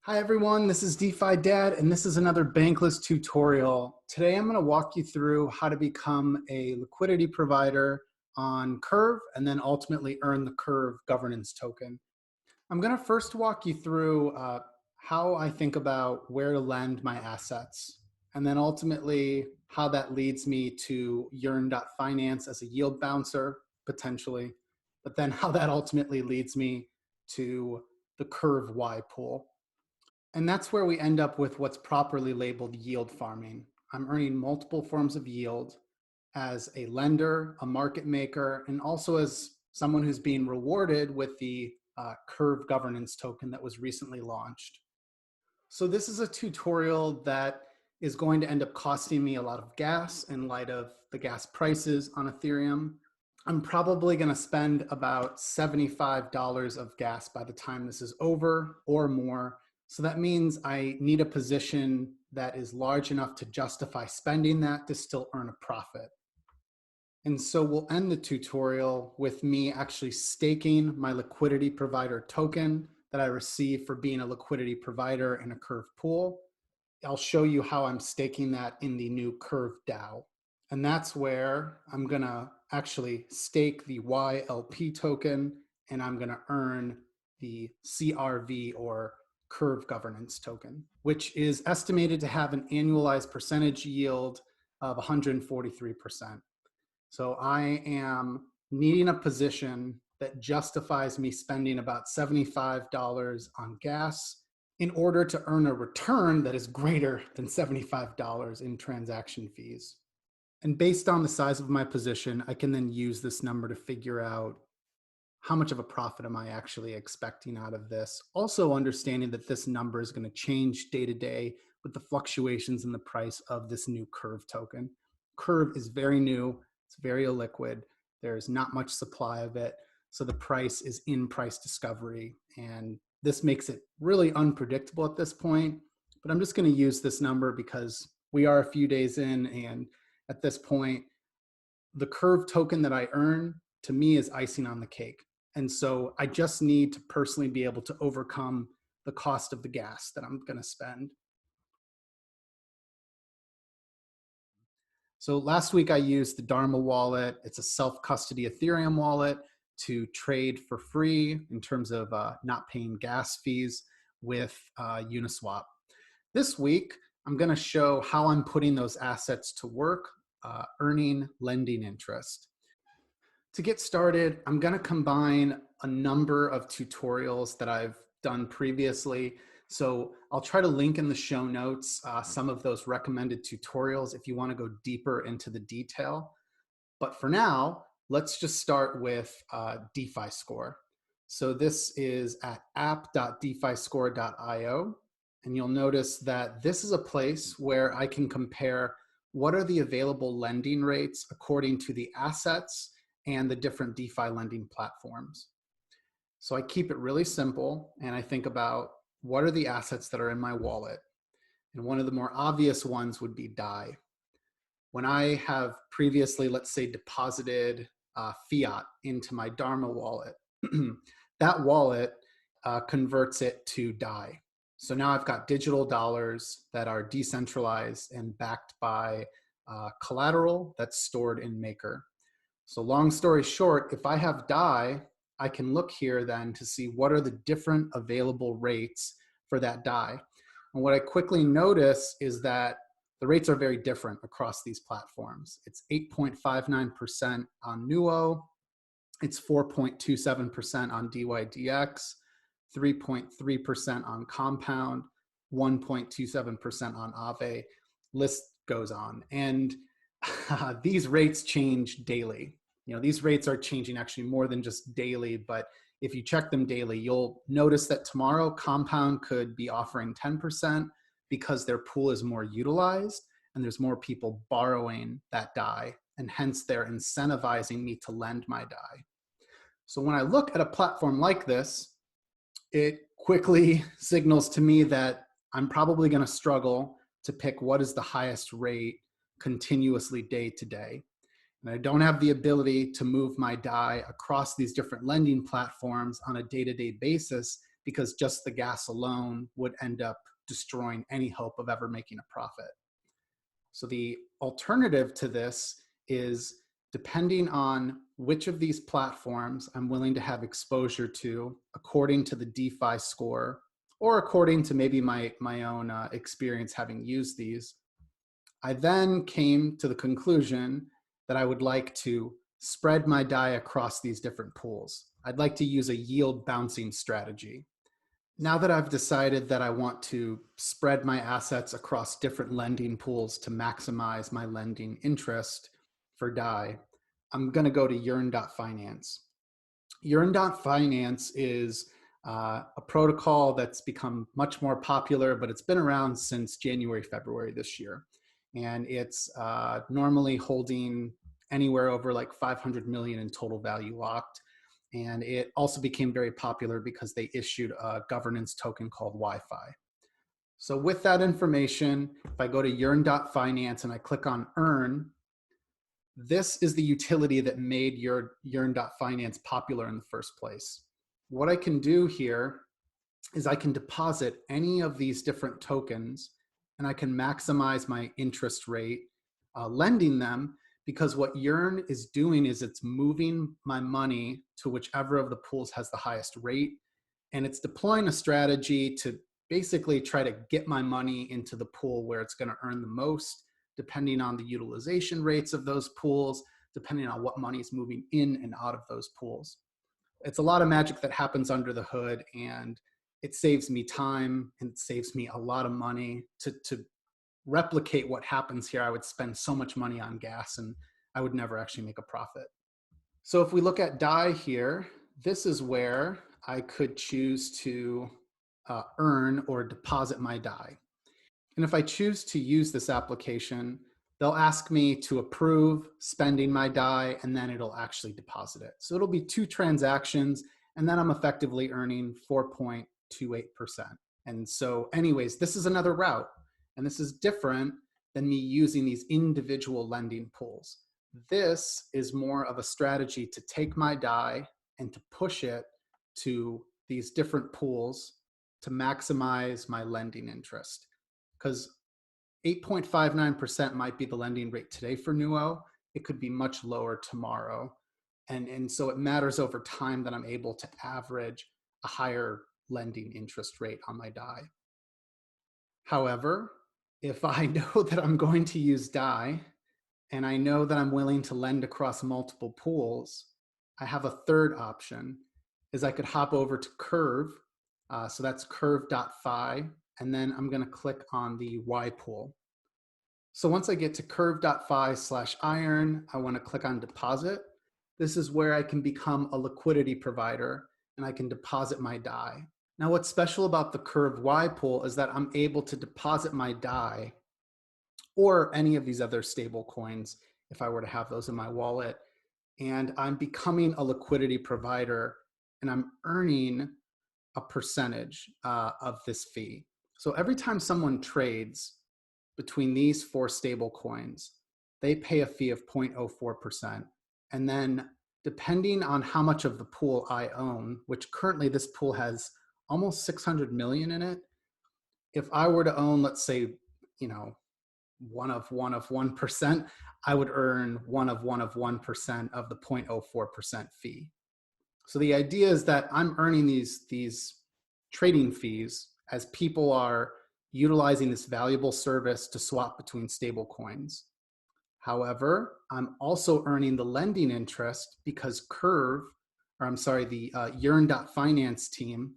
Hi everyone, this is DeFi Dad, and this is another Bankless tutorial. Today I'm going to walk you through how to become a liquidity provider on Curve and then ultimately earn the Curve governance token. I'm going to first walk you through how I think about where to lend my assets, and then ultimately how that leads me to Earn.finance as a yield bouncer, potentially, but then how that ultimately leads me to the Curve Y pool. And that's where we end up with what's properly labeled yield farming. I'm earning multiple forms of yield as a lender, a market maker, and also as someone who's being rewarded with the Curve governance token that was recently launched. So this is a tutorial that is going to end up costing me a lot of gas in light of the gas prices on Ethereum. I'm probably going to spend about $75 of gas by the time this is over or more. So that means I need a position that is large enough to justify spending that to still earn a profit. And so we'll end the tutorial with me actually staking my liquidity provider token that I receive for being a liquidity provider in a Curve pool. I'll show you how I'm staking that in the new Curve DAO. And that's where I'm gonna actually stake the YLP token, and I'm gonna earn the CRV, or Curve governance token, which is estimated to have an annualized percentage yield of 143%. So I am needing a position that justifies me spending about $75 on gas in order to earn a return that is greater than $75 in transaction fees. And based on the size of my position, I can then use this number to figure out how much of a profit am I actually expecting out of this. Also understanding that this number is going to change day to day with the fluctuations in the price of this new Curve token. Curve is very new, it's very illiquid, there's not much supply of it, so the price is in price discovery, and this makes it really unpredictable at this point. But I'm just going to use this number because we are a few days in, and at this point, the Curve token that I earn, to me, is icing on the cake. And so I just need to personally be able to overcome the cost of the gas that I'm going to spend. So last week I used the Dharma wallet. It's a self-custody Ethereum wallet to trade for free in terms of not paying gas fees with Uniswap. This week, I'm going to show how I'm putting those assets to work, earning lending interest. To get started, I'm going to combine a number of tutorials that I've done previously. So I'll try to link in the show notes some of those recommended tutorials if you want to go deeper into the detail. But for now, let's just start with DeFi Score. So this is at app.defiscore.io. And you'll notice that this is a place where I can compare what are the available lending rates according to the assets and the different DeFi lending platforms. So I keep it really simple, and I think about what are the assets that are in my wallet. And one of the more obvious ones would be DAI. When I have previously, let's say, deposited fiat into my Dharma wallet, that wallet converts it to DAI. So now I've got digital dollars that are decentralized and backed by collateral that's stored in Maker. So long story short, if I have DAI, I can look here then to see what are the different available rates for that DAI. And what I quickly notice is that the rates are very different across these platforms. It's 8.59% on Nuo, it's 4.27% on DYDX, 3.3% on Compound, 1.27% on AAVE. List goes on. And these rates change daily. You know, these rates are changing actually more than just daily, but if you check them daily, you'll notice that tomorrow Compound could be offering 10% because their pool is more utilized and there's more people borrowing that DAI, and hence they're incentivizing me to lend my DAI. So when I look at a platform like this, it quickly signals to me that I'm probably going to struggle to pick what is the highest rate continuously day to day. And I don't have the ability to move my DAI across these different lending platforms on a day-to-day basis because just the gas alone would end up destroying any hope of ever making a profit. So the alternative to this is, depending on which of these platforms I'm willing to have exposure to according to the DeFi score, or according to maybe my own experience having used these, I then came to the conclusion that I would like to spread my DAI across these different pools. I'd like to use a yield bouncing strategy. Now that I've decided that I want to spread my assets across different lending pools to maximize my lending interest for DAI, I'm going to go to Earn.finance. Earn.finance is a protocol that's become much more popular, but it's been around since January, February this year. And it's normally holding anywhere over like 500 million in total value locked. And it also became very popular because they issued a governance token called Wi-Fi. So with that information, if I go to Earn.finance and I click on Earn, this is the utility that made Earn.finance popular in the first place. What I can do here is I can deposit any of these different tokens, and I can maximize my interest rate lending them, because what Earn is doing is it's moving my money to whichever of the pools has the highest rate, and it's deploying a strategy to basically try to get my money into the pool where it's going to earn the most, depending on the utilization rates of those pools, depending on what money is moving in and out of those pools. It's a lot of magic that happens under the hood, and it saves me time and it saves me a lot of money. To replicate what happens here, I would spend so much money on gas and I would never actually make a profit. So if we look at DAI here, this is where I could choose to earn or deposit my DAI. And if I choose to use this application, they'll ask me to approve spending my DAI, and then it'll actually deposit it. So it'll be 2 transactions, and then I'm effectively earning 4.28%. And so anyways, this is another route, and this is different than me using these individual lending pools. This is more of a strategy to take my DAI and to push it to these different pools to maximize my lending interest. Because 8.59% might be the lending rate today for Nuo. It could be much lower tomorrow. And so it matters over time that I'm able to average a higher lending interest rate on my DAI. However, if I know that I'm going to use DAI and I know that I'm willing to lend across multiple pools, I have a third option, is I could hop over to Curve. So that's curve.fi. And then I'm going to click on the Y pool. So once I get to curve.fi/iron, I want to click on deposit. This is where I can become a liquidity provider and I can deposit my DAI. Now what's special about the Curve Y pool is that I'm able to deposit my DAI or any of these other stable coins if I were to have those in my wallet. And I'm becoming a liquidity provider and I'm earning a percentage of this fee. So every time someone trades between these 4 stable coins, they pay a fee of 0.04%. And then depending on how much of the pool I own, which currently this pool has almost 600 million in it. If I were to own, let's say, 1 of 1%, I would earn 1 of 1% of the 0.04% fee. So the idea is that I'm earning these trading fees as people are utilizing this valuable service to swap between stable coins. However, I'm also earning the lending interest because the Earn.finance team,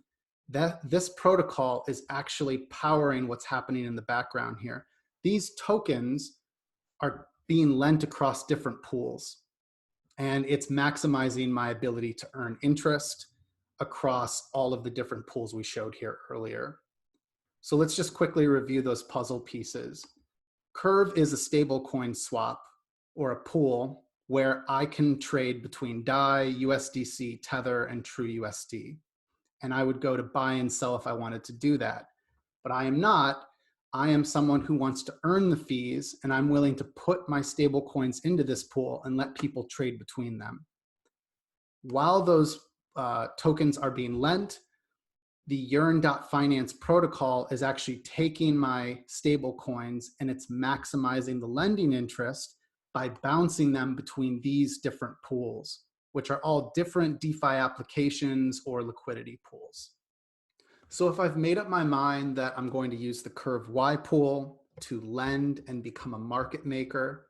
this protocol is actually powering what's happening in the background here. These tokens are being lent across different pools, and it's maximizing my ability to earn interest across all of the different pools we showed here earlier. So let's just quickly review those puzzle pieces. Curve is a stablecoin swap or a pool where I can trade between DAI, USDC, Tether, and TrueUSD. And I would go to buy and sell if I wanted to do that. But I am not. I am someone who wants to earn the fees, and I'm willing to put my stable coins into this pool and let people trade between them. While those tokens are being lent, the Earn.finance protocol is actually taking my stable coins and it's maximizing the lending interest by bouncing them between these different pools, which are all different DeFi applications or liquidity pools. So if I've made up my mind that I'm going to use the Curve Y pool to lend and become a market maker,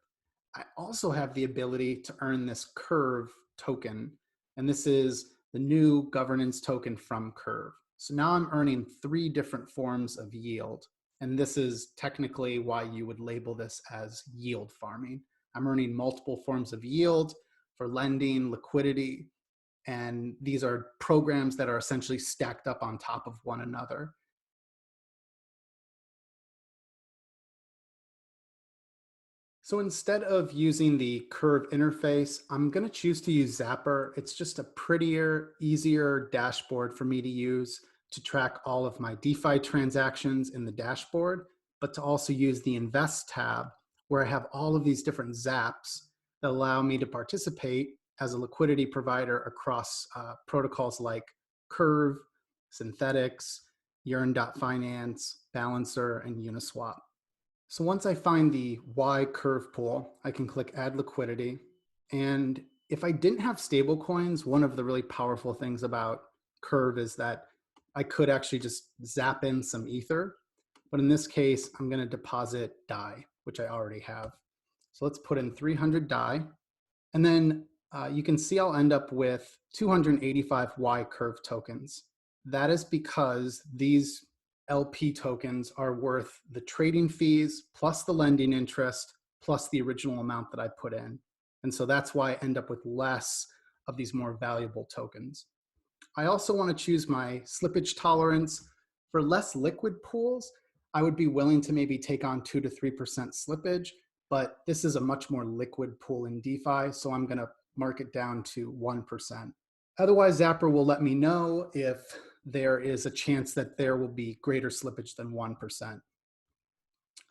I also have the ability to earn this Curve token. And this is the new governance token from Curve. So now I'm earning 3 different forms of yield. And this is technically why you would label this as yield farming. I'm earning multiple forms of yield for lending, liquidity, and these are programs that are essentially stacked up on top of one another. So instead of using the Curve interface, I'm going to choose to use Zapper. It's just a prettier, easier dashboard for me to use to track all of my DeFi transactions in the dashboard, but to also use the Invest tab where I have all of these different zaps that allow me to participate as a liquidity provider across protocols like Curve, Synthetics, Earn.finance, Balancer, and Uniswap. So once I find the Y Curve pool, I can click Add Liquidity. And if I didn't have stable coins, one of the really powerful things about Curve is that I could actually just zap in some Ether. But in this case, I'm going to deposit DAI, which I already have. So let's put in 300 DAI. And then you can see I'll end up with 285 Y Curve tokens. That is because these LP tokens are worth the trading fees plus the lending interest plus the original amount that I put in. And so that's why I end up with less of these more valuable tokens. I also want to choose my slippage tolerance. For less liquid pools, I would be willing to maybe take on 2 to 3% slippage, but this is a much more liquid pool in DeFi, so I'm going to mark it down to 1%. Otherwise, Zapper will let me know if there is a chance that there will be greater slippage than 1%.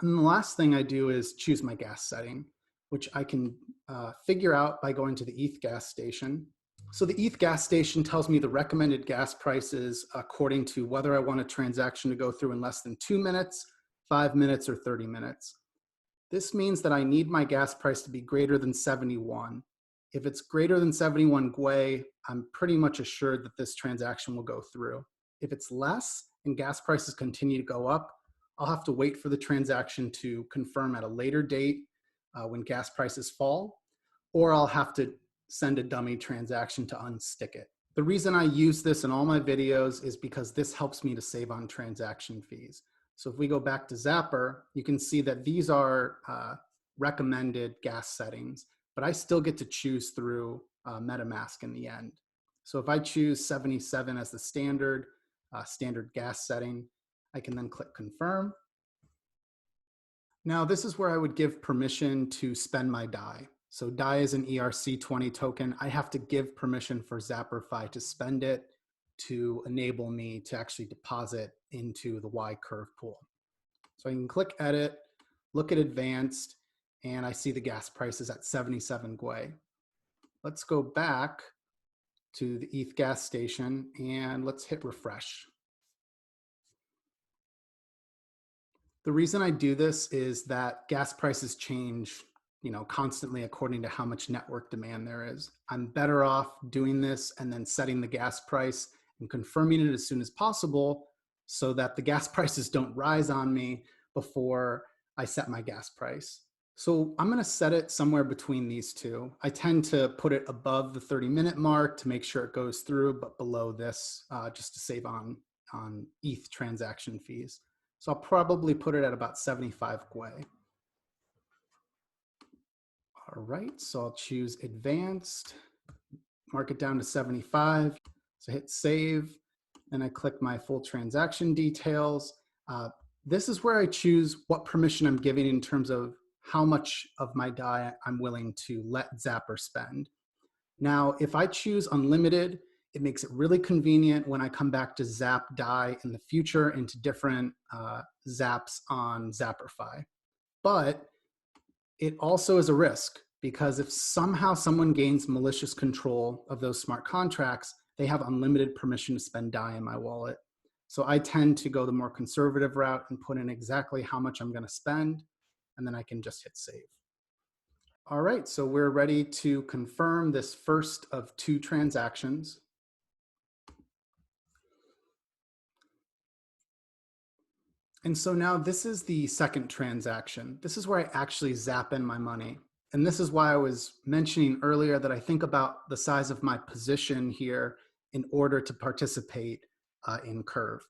And the last thing I do is choose my gas setting, which I can figure out by going to the ETH gas station. So the ETH gas station tells me the recommended gas prices according to whether I want a transaction to go through in less than 2 minutes, 5 minutes, or 30 minutes. This means that I need my gas price to be greater than 71. If it's greater than 71 GWei, I'm pretty much assured that this transaction will go through. If it's less and gas prices continue to go up, I'll have to wait for the transaction to confirm at a later date when gas prices fall, or I'll have to send a dummy transaction to unstick it. The reason I use this in all my videos is because this helps me to save on transaction fees. So if we go back to Zapper, you can see that these are recommended gas settings, but I still get to choose through MetaMask in the end. So if I choose 77 as the standard gas setting, I can then click confirm. Now this is where I would give permission to spend my DAI. So DAI is an ERC20 token. I have to give permission for ZapperFi to spend it to enable me to actually deposit into the Y Curve pool. So I can click edit, look at advanced, and I see the gas price is at 77 GWei. Let's go back to the ETH gas station and let's hit refresh. The reason I do this is that gas prices change, constantly according to how much network demand there is. I'm better off doing this and then setting the gas price and confirming it as soon as possible so that the gas prices don't rise on me before I set my gas price. So I'm going to set it somewhere between these two. I tend to put it above the 30-minute mark to make sure it goes through, but below this just to save on ETH transaction fees. So I'll probably put it at about 75 GWei. All right, so I'll choose advanced, mark it down to 75. So hit save, and I click my full transaction details. This is where I choose what permission I'm giving in terms of how much of my DAI I'm willing to let Zapper spend. Now, if I choose unlimited, it makes it really convenient when I come back to zap DAI in the future into different zaps on ZapperFi. But it also is a risk because if somehow someone gains malicious control of those smart contracts, they have unlimited permission to spend DAI in my wallet. So I tend to go the more conservative route and put in exactly how much I'm going to spend, and then I can just hit save. All right, so we're ready to confirm this first of 2 transactions. And so now this is the second transaction. This is where I actually zap in my money. And this is why I was mentioning earlier that I think about the size of my position here in order to participate in Curve.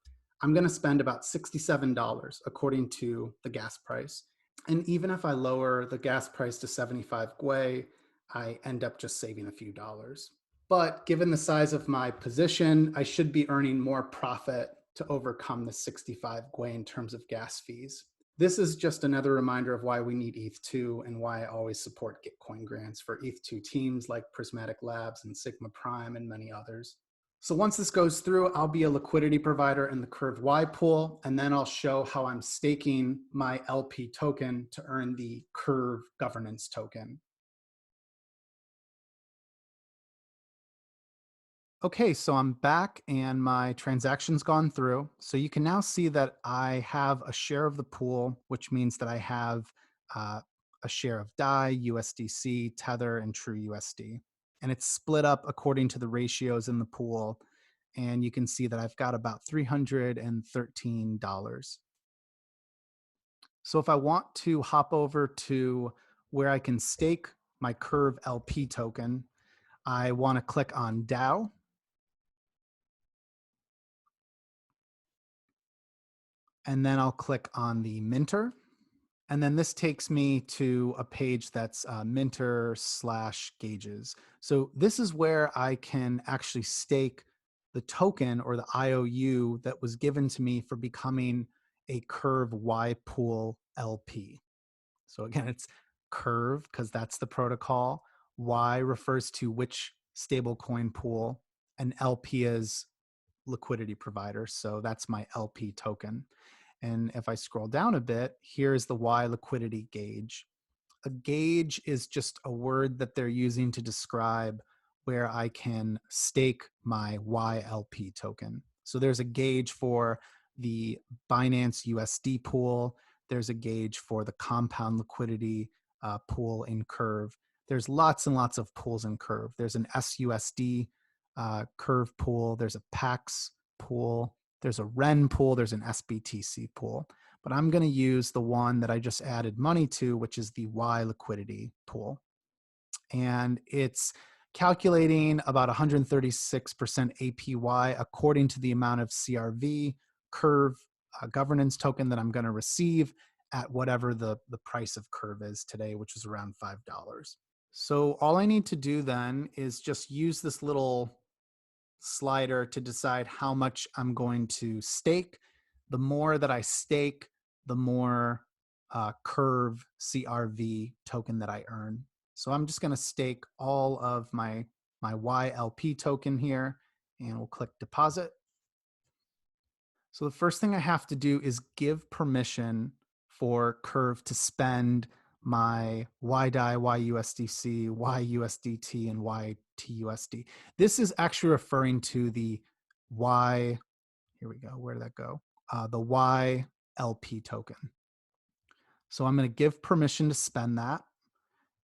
I'm going to spend about $67 according to the gas price. And even if I lower the gas price to 75 gwei, I end up just saving a few dollars. But given the size of my position, I should be earning more profit to overcome the 65 gwei in terms of gas fees. This is just another reminder of why we need ETH2 and why I always support Gitcoin grants for ETH2 teams like Prismatic Labs and Sigma Prime and many others. So once this goes through, I'll be a liquidity provider in the Curve Y pool, and then I'll show how I'm staking my LP token to earn the Curve governance token. Okay, so I'm back and my transaction's gone through. So you can now see that I have a share of the pool, which means that I have a share of DAI, USDC, Tether, and True USD. And it's split up according to the ratios in the pool. And you can see that I've got about $313. So if I want to hop over to where I can stake my Curve LP token, I want to click on DAO. And then I'll click on the minter. And then this takes me to a page that's minter/gauges. So this is where I can actually stake the token or the IOU that was given to me for becoming a Curve Y pool LP. So again, it's Curve because that's the protocol. Y refers to which stablecoin pool, and LP is liquidity provider. So that's my LP token. And if I scroll down a bit, here's the Y liquidity gauge. A gauge is just a word that they're using to describe where I can stake my YLP token. So there's a gauge for the Binance USD pool. There's a gauge for the compound liquidity pool in Curve. There's lots and lots of pools in Curve. There's an SUSD Curve pool. There's a PAX pool. There's a REN pool. There's an SBTC pool. But I'm going to use the one that I just added money to, which is the Y liquidity pool. And it's calculating about 136% APY according to the amount of CRV Curve governance token that I'm going to receive at whatever the price of Curve is today, which is around $5. So all I need to do then is just use this little slider to decide how much I'm going to stake. The more that I stake, the more Curve CRV token that I earn. So I'm just going to stake all of my YLP token here, and we'll click deposit. So the first thing I have to do is give permission for Curve to spend my YDAI, YUSDC, YUSDT, and YTUSD. This is actually referring to the Y, here we go, where did that go? The YLP token. So I'm going to give permission to spend that,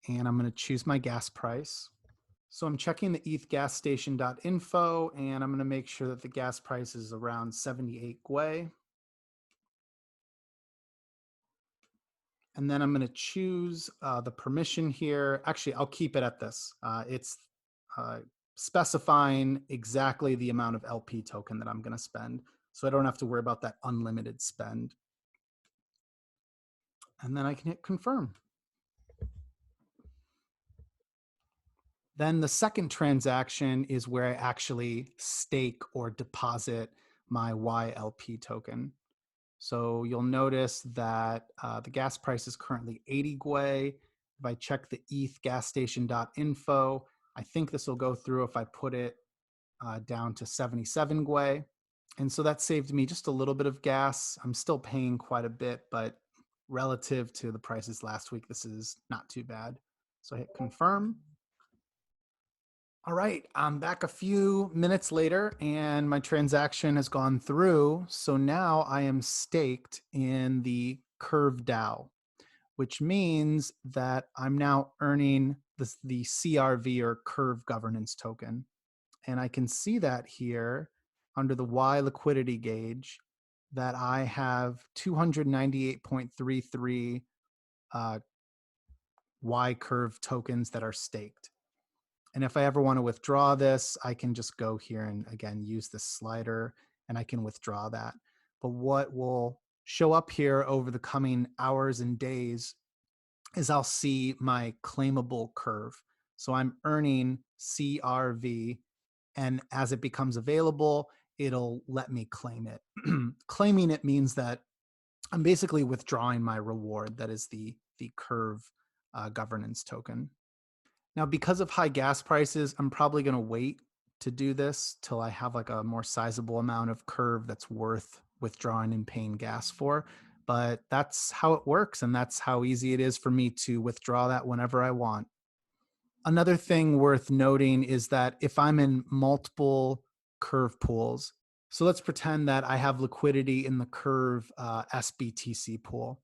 and I'm going to choose my gas price. So I'm checking the ethgasstation.info, and I'm going to make sure that the gas price is around 78 gwei. And then I'm going to choose the permission here. Actually, I'll keep it at this. It's specifying exactly the amount of LP token that I'm going to spend. So I don't have to worry about that unlimited spend. And then I can hit confirm. Then the second transaction is where I actually stake or deposit my YLP token. So you'll notice that the gas price is currently 80 gwei. If I check the ethgasstation.info, I think this will go through if I put it down to 77 gwei. And so that saved me just a little bit of gas. I'm still paying quite a bit, but relative to the prices last week, this is not too bad. So I hit confirm. All right, I'm back a few minutes later and my transaction has gone through. So now I am staked in the Curve DAO, which means that I'm now earning the CRV or Curve Governance Token. And I can see that here under the Y liquidity gauge that I have 298.33 uh, Y Curve tokens that are staked. And if I ever want to withdraw this, I can just go here and again, use this slider and I can withdraw that. But what will show up here over the coming hours and days is I'll see my claimable curve. So I'm earning CRV, and as it becomes available, it'll let me claim it. Claiming it means that I'm basically withdrawing my reward, that is the curve governance token. Now, because of high gas prices, I'm probably going to wait to do this till I have like a more sizable amount of curve that's worth withdrawing and paying gas for. But that's how it works, and that's how easy it is for me to withdraw that whenever I want. Another thing worth noting is that if I'm in multiple curve pools, so let's pretend that I have liquidity in the curve SBTC pool.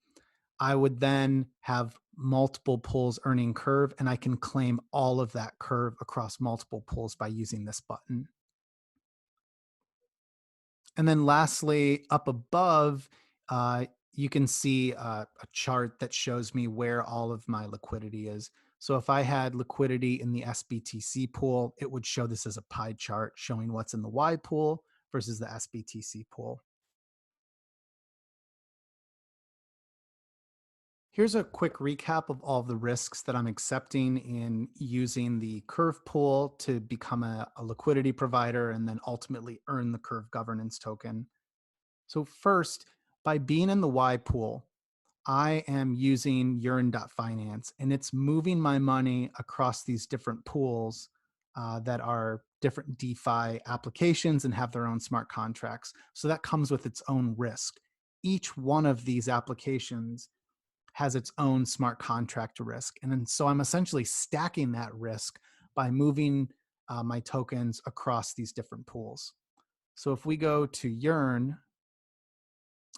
I would then have multiple pools earning curve, and I can claim all of that curve across multiple pools by using this button. And then lastly, up above, you can see a chart that shows me where all of my liquidity is. So if I had liquidity in the SBTC pool, it would show this as a pie chart showing what's in the Y pool versus the SBTC pool. Here's a quick recap of all of the risks that I'm accepting in using the Curve pool to become a liquidity provider and then ultimately earn the Curve governance token. So first, by being in the Y pool, I am using Earn.finance, and it's moving my money across these different pools that are different DeFi applications and have their own smart contracts. So that comes with its own risk. Each one of these applications has its own smart contract risk. And then, so I'm essentially stacking that risk by moving my tokens across these different pools. So if we go to Yearn,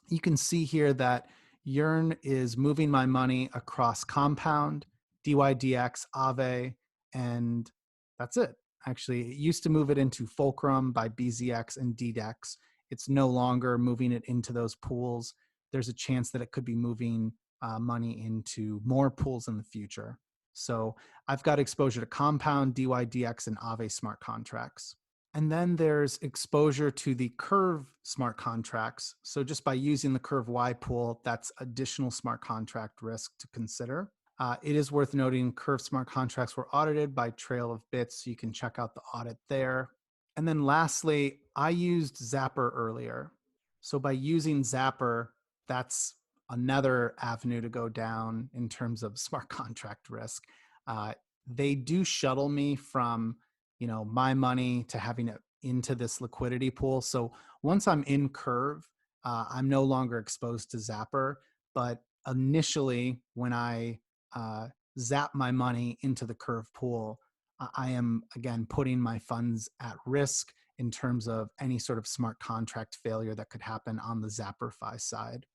you can see here that Yearn is moving my money across Compound, DYDX, AAVE, and that's it. Actually, it used to move it into Fulcrum by BZX and DDEX. It's no longer moving it into those pools. There's a chance that it could be moving money into more pools in the future. So I've got exposure to Compound, DYDX, and AAVE smart contracts. And then there's exposure to the Curve smart contracts. So just by using the Curve Y pool, that's additional smart contract risk to consider. It is worth noting Curve smart contracts were audited by Trail of Bits, so you can check out the audit there. And then lastly, I used Zapper earlier. So by using Zapper, that's another avenue to go down in terms of smart contract risk. They do shuttle me from my money to having it into this liquidity pool. So once I'm in Curve, I'm no longer exposed to Zapper. But initially, when I zap my money into the Curve pool, I am again putting my funds at risk in terms of any sort of smart contract failure that could happen on the ZapperFi side.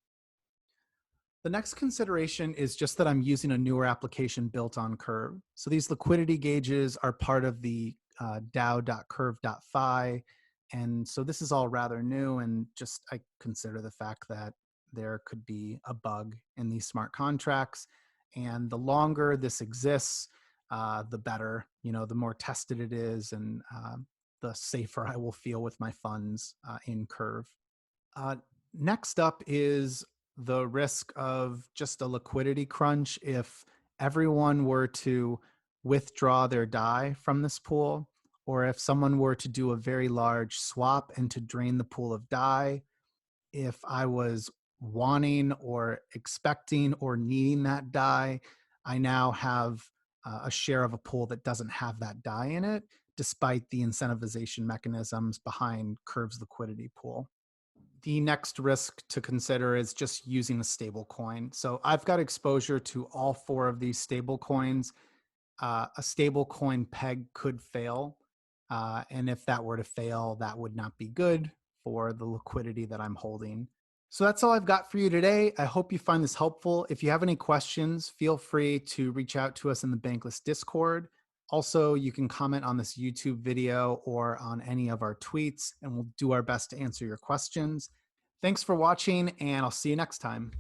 The next consideration is just that I'm using a newer application built on Curve. So these liquidity gauges are part of the DAO.curve.fi. And so this is all rather new, and just I consider the fact that there could be a bug in these smart contracts. And the longer this exists, the better, the more tested it is, and the safer I will feel with my funds in Curve. Next up is the risk of just a liquidity crunch. If everyone were to withdraw their DAI from this pool, or if someone were to do a very large swap and to drain the pool of DAI, if I was wanting or expecting or needing that DAI, I now have a share of a pool that doesn't have that DAI in it, despite the incentivization mechanisms behind Curve's liquidity pool. The next risk to consider is just using a stable coin. So I've got exposure to all four of these stable coins. a stable coin peg could fail. And if that were to fail, that would not be good for the liquidity that I'm holding. So that's all I've got for you today. I hope you find this helpful. If you have any questions, feel free to reach out to us in the Bankless Discord. Also, you can comment on this YouTube video or on any of our tweets, and we'll do our best to answer your questions. Thanks for watching, and I'll see you next time.